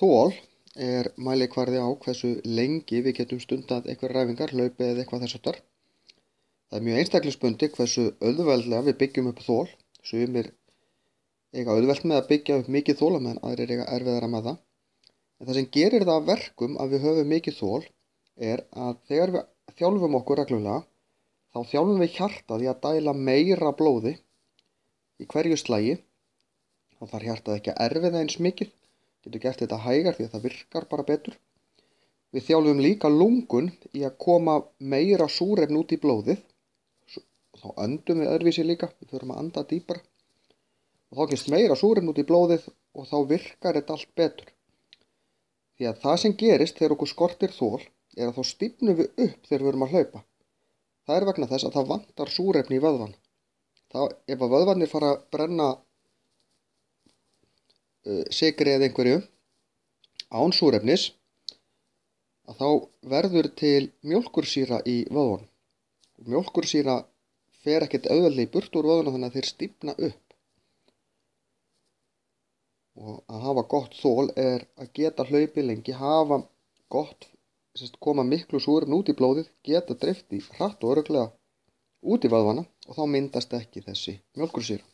Þol er mælikvarði á hversu lengi við getum stundað einhverjar æfingar, hlaupi eða eitthvað þess háttar. Það er mjög einstaklingsbundið hversu auðveldlega við byggjum upp þol. Sumir eiga auðvelt með að byggja upp mikið þol meðan aðrir eiga erfiðara með það. En það sem gerir það að verkum að við höfum mikið þol er að þegar við þjálfum okkur reglulega, þá þjálfum við hjartað í að dæla meira blóði í hverju slagi. Þá þarf hjartað ekki að erfiða eins mikið, getur gert þetta hægar því að það virkar bara betur. Við þjálfum líka lungun í að koma meira súrefni út í blóðið. Þá öndum við öðruvísi líka, við förum að anda dýpra. Og þá kemst meira súrefni út í blóðið og þá virkar þetta allt betur. Því að það sem gerist þegar okkur skortir þol er að þá stífnum við upp þegar við erum að hlaupa. Það er vegna þess að það vantar súrefni í vöðvan. Ef að vöðvarnir fara að brenna sykri eða einhverju án súrefnis, að þá verður til mjólkursýra í vöðvanum. Mjólkursýra fer ekkert auðveldlega í burt úr vöðvanum þannig að þeir stífna upp. Og að hafa gott þol er að geta hlaupið lengi, hafa gott, koma miklu súrefni út í blóðið, geta dreift í hratt og örugglega út í vöðvana og þá myndast ekki þessi mjólkursýra.